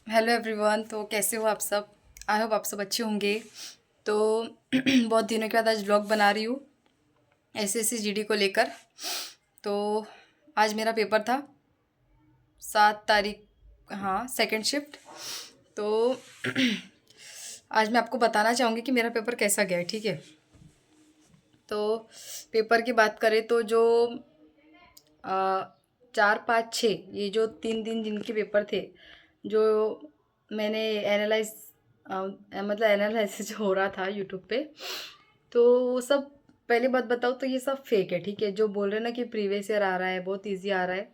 Hello everyone. तो कैसे हो आप सब? आई होप आप सब अच्छे होंगे। तो बहुत दिनों के बाद आज व्लॉग बना रही हूँ एसएससी जीडी को लेकर। तो आज मेरा पेपर था 7 तारीख, हाँ, सेकंड शिफ्ट। तो आज मैं आपको बताना चाहूँगी कि मेरा पेपर कैसा गया है, ठीक है। तो पेपर की बात करें तो जो 4, 5, 6 ये जो 3 दिन जिनके पेपर थे, जो मैंने एनालाइज मतलब एनालिसिस जो हो रहा था यूट्यूब पे, तो वो सब, पहले बात बताओ तो ये सब फेक है, ठीक है। जो बोल रहे हैं ना कि प्रीवियस ईयर आ रहा है, बहुत इजी आ रहा है,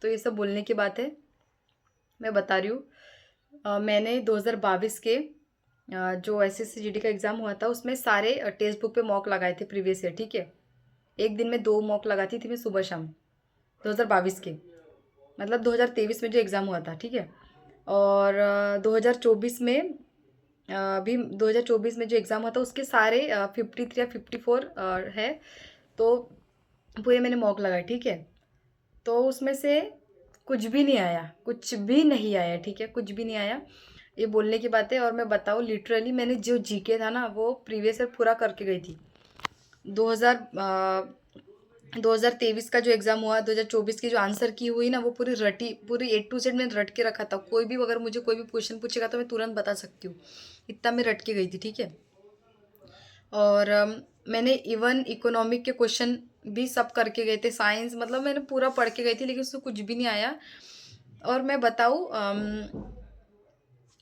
तो ये सब बोलने की बात है। मैं बता रही हूँ, मैंने 2022 के जो एसएससी जीडी का एग्ज़ाम हुआ था उसमें सारे टेक्स्ट बुक पे मॉक लगाए थे प्रीवियस ईयर, ठीक है। एक दिन में 2 मॉक लगाती थी मैं, सुबह शाम, 2022 के, मतलब 2023 में जो एग्ज़ाम हुआ था, ठीक है। और 2024 में अभी 2024 में जो एग्ज़ाम हुआ था उसके सारे 53 या 54 है। तो पूरे मैंने मॉक लगाए, ठीक है। तो उसमें से कुछ भी नहीं आया, कुछ भी नहीं आया, ठीक है, कुछ भी नहीं आया। ये बोलने की बात है। और मैं बताऊँ, लिटरली मैंने जो जीके था ना वो प्रीवियस ईयर पूरा करके गई थी। 2000 2023 का जो एग्ज़ाम हुआ, 2024 की जो आंसर की हुई ना, वो पूरी रटी, पूरी A to Z मैंने रट के रखा था। कोई भी अगर मुझे कोई भी क्वेश्चन पूछेगा तो मैं तुरंत बता सकती हूँ, इतना मैं रट के गई थी, ठीक है। और मैंने इवन इकोनॉमिक के क्वेश्चन भी सब करके गए थे, साइंस, मतलब मैंने पूरा पढ़ के गई थी, लेकिन उससे कुछ भी नहीं आया। और मैं बताऊँ,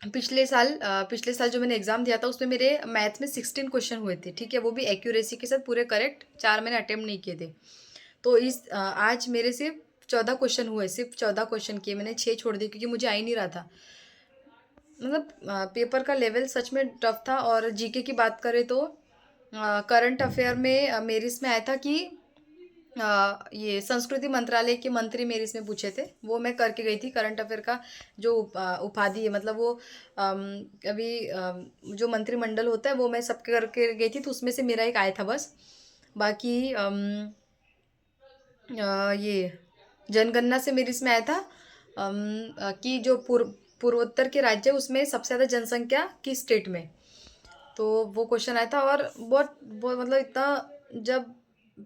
पिछले साल जो मैंने एग्ज़ाम दिया था उसमें मेरे मैथ्स में 16 क्वेश्चन हुए थे, ठीक है। वो भी एक्यूरेसी के साथ पूरे करेक्ट, 4 मैंने अटेम्प्ट नहीं किए थे। तो आज मेरे सिर्फ 14 क्वेश्चन हुए, सिर्फ 14 क्वेश्चन किए मैंने, 6 छोड़ दिए क्योंकि मुझे आ ही नहीं रहा था। मतलब पेपर का लेवल सच में टफ था। और जीके की बात करें तो करंट अफेयर में मेरे इसमें आया था कि ये संस्कृति मंत्रालय के मंत्री मेरे इसमें पूछे थे, वो मैं करके गई थी। करंट अफेयर का जो उपाधि है, मतलब वो जो मंत्रिमंडल होता है वो मैं सबके करके गई थी, तो उसमें से मेरा एक आया था बस। बाकी ये जनगणना से मेरी इसमें आया था कि जो पूर्वोत्तर के राज्य उसमें सबसे ज़्यादा जनसंख्या किस स्टेट में, तो वो क्वेश्चन आया था। और बहुत बहुत मतलब इतना, जब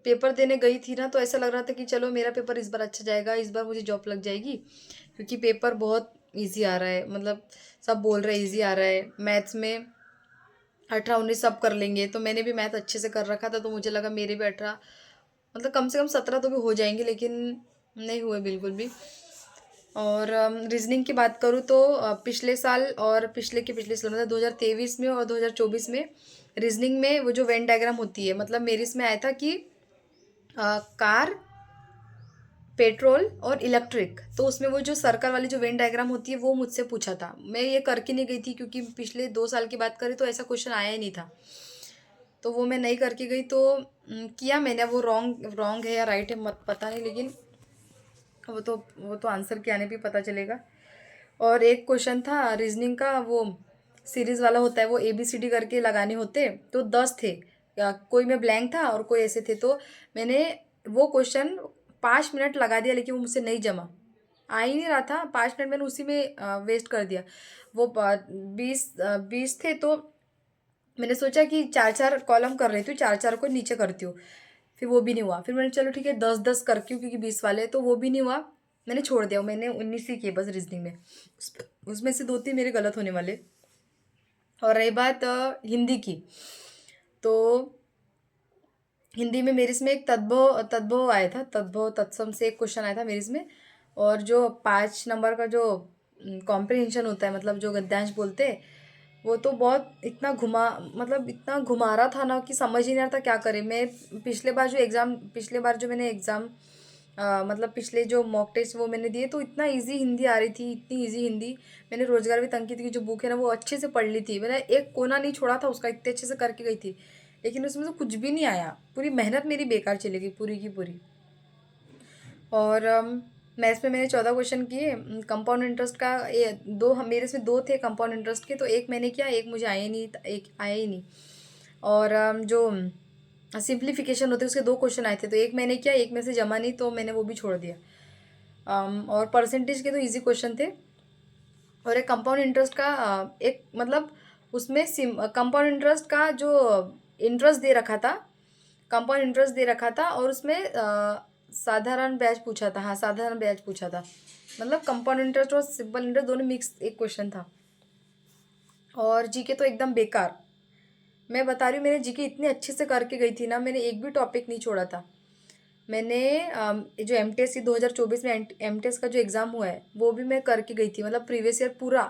पेपर देने गई थी ना तो ऐसा लग रहा था कि चलो मेरा पेपर इस बार अच्छा जाएगा, इस बार मुझे जॉब लग जाएगी, क्योंकि पेपर बहुत इजी आ रहा है। मतलब सब बोल रहे हैं इजी आ रहा है, मैथ्स में 18, 19 सब कर लेंगे। तो मैंने भी मैथ अच्छे से कर रखा था, तो मुझे लगा मेरे भी 18, मतलब कम से कम 17 तो भी हो जाएंगे, लेकिन नहीं हुए बिल्कुल भी। और रीजनिंग की बात करूँ तो पिछले साल और पिछले साल, मतलब 2023 में और 2024 में रीजनिंग में वो जो वेन डायग्राम होती है, मतलब मेरे इसमें आया था कि कार, पेट्रोल और इलेक्ट्रिक, तो उसमें वो जो सर्कल वाली जो वेन डायग्राम होती है वो मुझसे पूछा था। मैं ये करके नहीं गई थी क्योंकि पिछले 2 साल की बात करें तो ऐसा क्वेश्चन आया ही नहीं था, तो वो मैं नहीं करके गई। तो किया मैंने, वो रॉन्ग रॉन्ग है या राइट है मत पता नहीं, लेकिन वो तो आंसर के आने पे पता चलेगा। और एक क्वेश्चन था रीजनिंग का, वो सीरीज वाला होता है, वो ABCD करके लगाने होते, तो 10 थे, या कोई में ब्लैंक था और कोई ऐसे थे। तो मैंने वो क्वेश्चन 5 मिनट लगा दिया, लेकिन वो मुझसे नहीं जमा, आ ही नहीं रहा था। 5 मिनट मैंने उसी में वेस्ट कर दिया। वो 20 थे, तो मैंने सोचा कि 4 4 कॉलम कर रही थी, 4 4 को नीचे करती हूँ, फिर वो भी नहीं हुआ। फिर मैंने चलो ठीक है 10 10 करती हूँ क्योंकि 20 वाले, तो वो भी नहीं हुआ, मैंने छोड़ दिया। मैंने 19 ही किए बस रीजनिंग में, उसमें से 2 3 मेरे गलत होने वाले। और रही बात हिंदी की, तो हिंदी में मेरे इसमें एक तद्भव तद्भव आया था, तद्भव तत्सम से एक क्वेश्चन आया था मेरे इसमें। और जो 5 नंबर का जो कॉम्प्रिहेंशन होता है, मतलब जो गद्यांश बोलते हैं, वो तो बहुत इतना घुमा, मतलब इतना घुमा रहा था ना कि समझ ही नहीं आता क्या करें मैं। पिछले बार जो मैंने एग्ज़ाम, मतलब पिछले जो मॉक टेस्ट वो मैंने दिए, तो इतना इजी हिंदी आ रही थी, इतनी इजी हिंदी। मैंने रोजगार भी तंकित की जो बुक है ना वो अच्छे से पढ़ ली थी, मैंने एक कोना नहीं छोड़ा था उसका, इतने अच्छे से करके गई थी, लेकिन उसमें से कुछ भी नहीं आया, पूरी मेहनत मेरी बेकार चली गई पूरी की पूरी। और मैथ्स में मैंने 14 क्वेश्चन किए। कंपाउंड इंटरेस्ट का मेरे इसमें 2 थे कंपाउंड इंटरेस्ट के, तो एक मैंने किया, एक मुझे आया ही नहीं, एक आया ही नहीं। और जो सिंप्लीफिकेशन होते हैं उसके 2 क्वेश्चन आए थे, तो एक मैंने किया, एक में से जमा नहीं, तो मैंने वो भी छोड़ दिया। और परसेंटेज के तो इजी क्वेश्चन थे, और एक कंपाउंड इंटरेस्ट का एक मतलब उसमें कंपाउंड इंटरेस्ट का जो इंटरेस्ट दे रखा था, कंपाउंड इंटरेस्ट दे रखा था, और उसमें साधारण ब्याज पूछा था। हाँ, साधारण ब्याज पूछा था। मतलब कंपाउंड इंटरेस्ट और सिंपल इंटरेस्ट दोनों मिक्स एक क्वेश्चन था। और जीके तो एकदम बेकार। मैं बता रही हूँ, मैंने जीके इतनी अच्छे से करके गई थी ना, मैंने एक भी टॉपिक नहीं छोड़ा था। मैंने जो एमटीएस 2024 में एमटीएस का जो एग्ज़ाम हुआ है वो भी मैं करके गई थी। मतलब प्रीवियस ईयर पूरा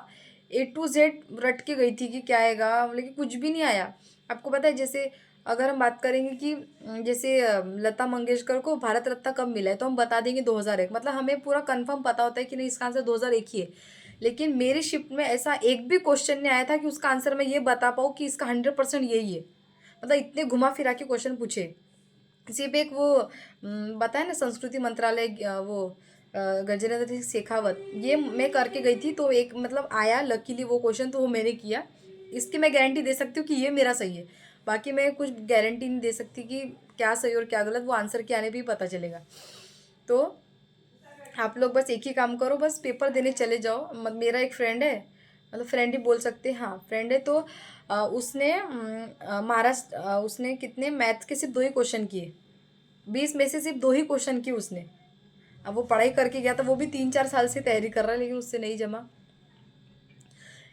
A to Z रट के गई थी कि क्या आएगा, लेकिन कुछ भी नहीं आया। आपको पता है, जैसे अगर हम बात करेंगे कि जैसे लता मंगेशकर को भारत रत्न कब मिला है, तो हम बता देंगे 2001। मतलब हमें पूरा कंफर्म पता होता है कि नहीं, इसका आंसर 2001 ही है। लेकिन मेरी शिफ्ट में ऐसा एक भी क्वेश्चन नहीं आया था कि उसका आंसर मैं ये बता पाऊँ कि इसका 100% यही है। मतलब इतने घुमा फिरा के क्वेश्चन पूछे। सिर्फ एक वो बताया ना, संस्कृति मंत्रालय वो गजेंद्र सिंह शेखावत, ये मैं करके गई थी। तो एक मतलब आया लकीली वो क्वेश्चन, तो वो मैंने किया। इसकी मैं गारंटी दे सकती हूँ कि ये मेरा सही है। बाकी मैं कुछ गारंटी नहीं दे सकती कि क्या सही और क्या गलत, वो आंसर के आने पे ही पता चलेगा। तो आप लोग बस एक ही काम करो, बस पेपर देने चले जाओ। मेरा एक फ्रेंड है, मतलब फ्रेंड ही बोल सकते हैं, हाँ फ्रेंड है। तो उसने महाराष्ट्र उसने कितने मैथ्स के सिर्फ 2 ही क्वेश्चन किए। 20 में से सिर्फ 2 ही क्वेश्चन किए उसने। अब वो पढ़ाई करके गया था, वो भी 3-4 साल से तैयारी कर रहा है, लेकिन उससे नहीं जमा।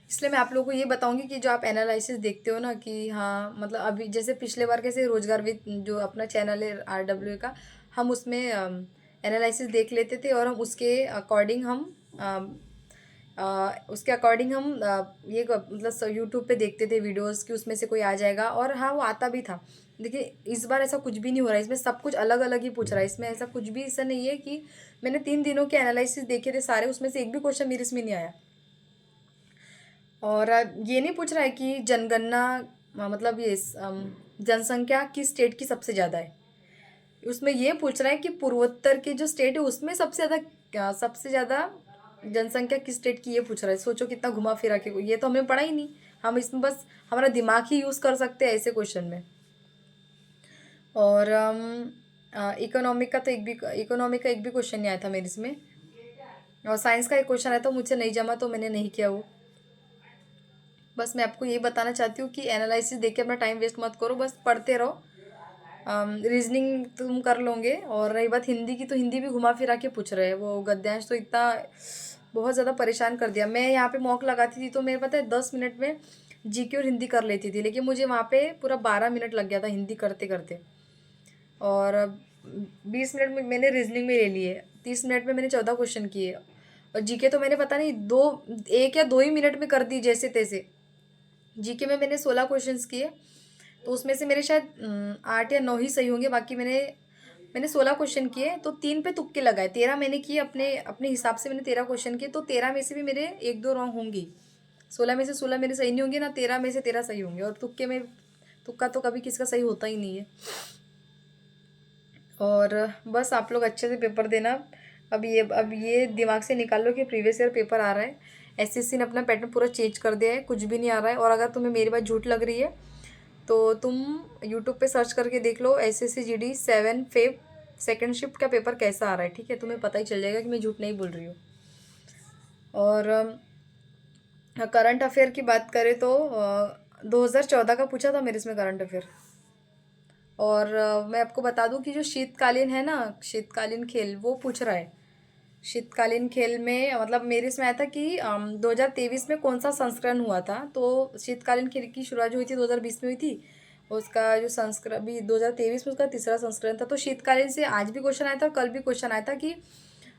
इसलिए मैं आप लोगों को ये बताऊंगी कि जो आप एनालिसिस देखते हो ना, कि हाँ मतलब अभी जैसे पिछले बार कैसे रोजगार विद जो अपना चैनल है RWA का, हम उसमें एनालिसिस देख लेते थे, और हम उसके अकॉर्डिंग हम मतलब यूट्यूब पे देखते थे वीडियोस कि उसमें से कोई आ जाएगा, और हाँ वो आता भी था। देखिए इस बार ऐसा कुछ भी नहीं हो रहा है, इसमें सब कुछ अलग अलग ही पूछ रहा है। इसमें ऐसा कुछ भी ऐसा नहीं है कि मैंने 3 दिनों के एनालिसिस देखे थे सारे, उसमें से एक भी क्वेश्चन मेरे इसमें नहीं आया। और ये नहीं पूछ रहा है कि जनगणना मतलब ये जनसंख्या किस स्टेट की सबसे ज़्यादा है। उसमें ये पूछ रहा है कि पूर्वोत्तर के जो स्टेट है उसमें सबसे ज़्यादा जनसंख्या किस स्टेट की, ये पूछ रहा है। सोचो कितना घुमा फिरा के, ये तो हमने पढ़ा ही नहीं। हम इसमें बस हमारा दिमाग ही यूज़ कर सकते हैं ऐसे क्वेश्चन में। और इकोनॉमी का एक भी क्वेश्चन नहीं आया था मेरे इसमें। और साइंस का एक क्वेश्चन आया था, मुझसे नहीं जमा, तो मैंने नहीं किया वो। बस मैं आपको यही बताना चाहती हूँ कि एनालिसिस देख के अपना टाइम वेस्ट मत करो, बस पढ़ते रहो। रीजनिंग तुम कर लोगे। और रही बात हिंदी की, तो हिंदी भी घुमा फिरा के पूछ रहे हैं। वो गद्यांश तो इतना बहुत ज़्यादा परेशान कर दिया। मैं यहाँ पे मॉक लगाती थी तो मेरे पता है 10 मिनट में जीके और हिंदी कर लेती थी, लेकिन मुझे वहाँ पे पूरा 12 मिनट लग गया था हिंदी करते करते। और 20 मिनट में मैंने रीजनिंग में ले लिए, 30 मिनट में मैंने 14 क्वेश्चन किए। और जीके तो मैंने पता नहीं 1 या 2 ही मिनट में कर दी जैसे तैसे। जीके में मैंने 16 क्वेश्चंस किए, तो उसमें से मेरे शायद 8 या 9 ही सही होंगे। बाकी मैंने 16 क्वेश्चन किए, तो 3 पे तुक्के लगाए। 13 मैंने किए अपने अपने हिसाब से, मैंने 13 क्वेश्चन किए, तो 13 में से भी मेरे 1-2 रॉन्ग होंगी। 16 में से 16 मेरे सही नहीं होंगे ना, 13 में से 13 सही होंगे। और तुक्का तो कभी किसका सही होता ही नहीं है। और बस आप लोग अच्छे से पेपर देना। अब ये दिमाग से निकाल लो कि प्रीवियस ईयर पेपर आ रहा है। एसएससी ने अपना पैटर्न पूरा चेंज कर दिया है, कुछ भी नहीं आ रहा है। और अगर तुम्हें मेरी बात झूठ लग रही है तो तुम यूट्यूब पे सर्च करके देख लो, SSC GD 7 Feb second shift का पेपर कैसा आ रहा है। ठीक है, तुम्हें पता ही चल जाएगा कि मैं झूठ नहीं बोल रही हूँ। और करंट अफेयर की बात करें तो 2014 का पूछा था मेरे इसमें करंट अफेयर। और मैं आपको बता दूं कि जो शीतकालीन है ना, शीतकालीन खेल वो पूछ रहा है। शीतकालीन खेल में मतलब मेरे इसमें आया था कि 2023 में कौन सा संस्करण हुआ था। तो शीतकालीन खेल की शुरुआत जो हुई थी 2020 में हुई थी। उसका जो संस्करण अभी 2023 में उसका तीसरा संस्करण था। तो शीतकालीन से आज भी क्वेश्चन आया था और कल भी क्वेश्चन आया था कि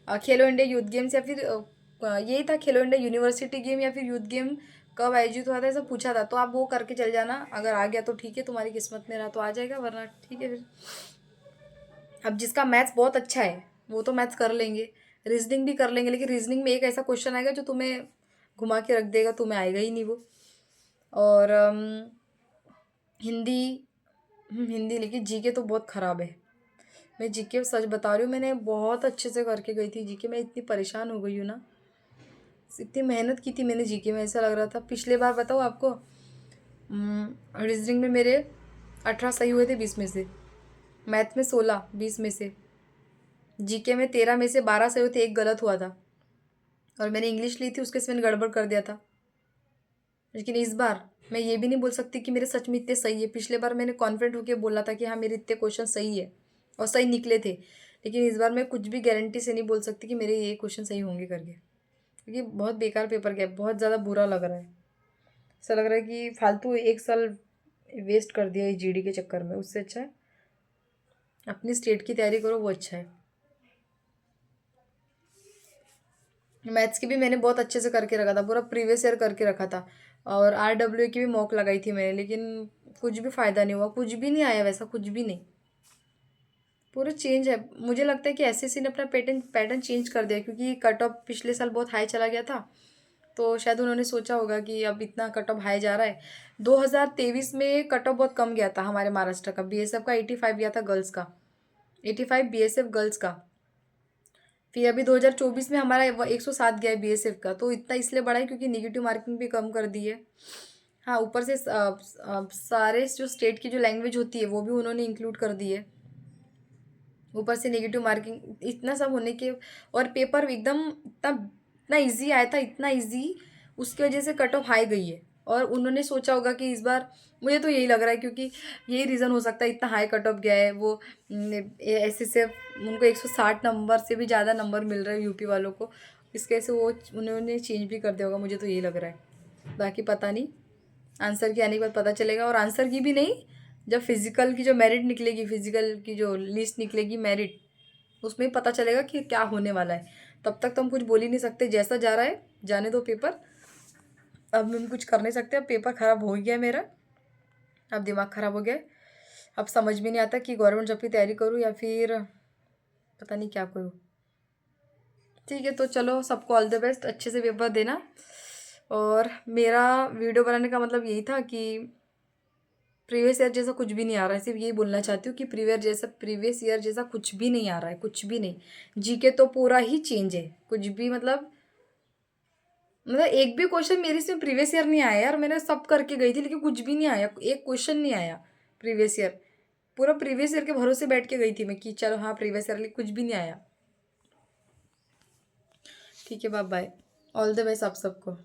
खेलो इंडिया यूथ गेम्स या फिर यही था, खेलो इंडिया यूनिवर्सिटी गेम या फिर यूथ गेम कब आयोजित हुआ था, ऐसा पूछा था। तो आप वो करके चल जाना, अगर आ गया तो ठीक है, तुम्हारी किस्मत में रहा तो आ जाएगा, वरना ठीक है फिर। अब जिसका मैथ्स बहुत अच्छा है वो तो मैथ्स कर लेंगे, रीजनिंग भी कर लेंगे, लेकिन रीजनिंग में एक ऐसा क्वेश्चन आएगा जो तुम्हें घुमा के रख देगा, तुम्हें आएगा ही नहीं वो। और हिंदी हिंदी, लेकिन जीके तो बहुत ख़राब है। मैं जीके सच बता रही हूँ, मैंने बहुत अच्छे से करके गई थी जीके। मैं इतनी परेशान हो गई हूँ ना, इतनी मेहनत की थी मैंने जीके में, ऐसा लग रहा था। पिछले बार बताओ आपको, रीजनिंग में मेरे 18 सही हुए थे 20 में से, मैथ में 16 20 में से, जीके में 13 में से 12 सही हुए थे, एक गलत हुआ था। और मैंने इंग्लिश ली थी, उसके से मैंने गड़बड़ कर दिया था। लेकिन इस बार मैं ये भी नहीं बोल सकती कि मेरे सच में इतने सही है। पिछले बार मैंने कॉन्फिडेंट होकर बोला था कि हाँ मेरे इतने क्वेश्चन सही है और सही निकले थे। लेकिन इस बार मैं कुछ भी गारंटी से नहीं बोल सकती कि मेरे ये क्वेश्चन सही होंगे करके, क्योंकि बहुत बेकार पेपर गया, बहुत ज़्यादा बुरा लग रहा है। ऐसा लग रहा है कि फालतू 1 साल वेस्ट कर दिया ये जीडी के चक्कर में। उससे अच्छा है अपनी स्टेट की तैयारी करो, वो अच्छा है। मैथ्स की भी मैंने बहुत अच्छे से करके रखा था, पूरा प्रीवियस ईयर करके रखा था। और RWA की भी मॉक लगाई थी मैंने, लेकिन कुछ भी फ़ायदा नहीं हुआ, कुछ भी नहीं आया वैसा, कुछ भी नहीं। पूरा चेंज है। मुझे लगता है कि SSC ने अपना पैटर्न पैटर्न चेंज कर दिया, क्योंकि कट ऑफ पिछले साल बहुत हाई चला गया था। तो शायद उन्होंने सोचा होगा कि अब इतना कट ऑफ हाई जा रहा है। 2023 में कट ऑफ बहुत कम गया था हमारे महाराष्ट्र का। BSF का 85 गया था गर्ल्स का, 85 BSF गर्ल्स का। फिर अभी 2024 में हमारा 107 गया है BSF का। तो इतना इसलिए बढ़ा है क्योंकि निगेटिव मार्किंग भी कम कर दी है। हाँ, ऊपर से सारे जो स्टेट की जो लैंग्वेज होती है वो भी उन्होंने इंक्लूड कर दी है। ऊपर से नेगेटिव मार्किंग, इतना सब होने के, और पेपर एकदम इतना इतना ईजी आया था, इतना ईजी। उसकी वजह से कट ऑफ हाई गई है। और उन्होंने सोचा होगा कि इस बार, मुझे तो यही लग रहा है, क्योंकि यही रीज़न हो सकता है इतना हाई कट ऑफ गया है। वो ऐसे से उनको 160 नंबर से भी ज़्यादा नंबर मिल रहे हैं यूपी वालों को। इसके से वो उन्होंने चेंज भी कर दिया होगा, मुझे तो यही लग रहा है। बाकी पता नहीं, आंसर की आने के बाद पता चलेगा। और आंसर की भी नहीं, जब फिजिकल की जो मेरिट निकलेगी, फिजिकल की जो लिस्ट निकलेगी मेरिट, उसमें ही पता चलेगा कि क्या होने वाला है। तब तक तो हम कुछ बोल ही नहीं सकते। जैसा जा रहा है जाने दो पेपर, अब हम कुछ कर नहीं सकते। अब पेपर ख़राब हो गया मेरा, अब दिमाग ख़राब हो गया है। अब समझ में नहीं आता कि गवर्नमेंट जॉब की तैयारी करूँ या फिर पता नहीं क्या करूँ। ठीक है, तो चलो, सबको ऑल द बेस्ट, अच्छे से पेपर देना। और मेरा वीडियो बनाने का मतलब यही था कि प्रीवियस ईयर जैसा कुछ भी नहीं आ रहा है। सिर्फ यही बोलना चाहती हूँ कि प्रीवियस ईयर जैसा कुछ भी नहीं आ रहा है, कुछ भी नहीं। जीके तो पूरा ही चेंज है, कुछ भी मतलब एक भी क्वेश्चन मेरे इसमें प्रीवियस ईयर नहीं आया यार। मैंने सब करके गई थी लेकिन कुछ भी नहीं आया, एक क्वेश्चन नहीं आया प्रीवियस ईयर। पूरा प्रीवियस ईयर के भरोसे बैठ के गई थी मैं कि चलो हाँ प्रीवियस ईयर, कुछ भी नहीं आया। ठीक है, bye bye, all the best आप सबको।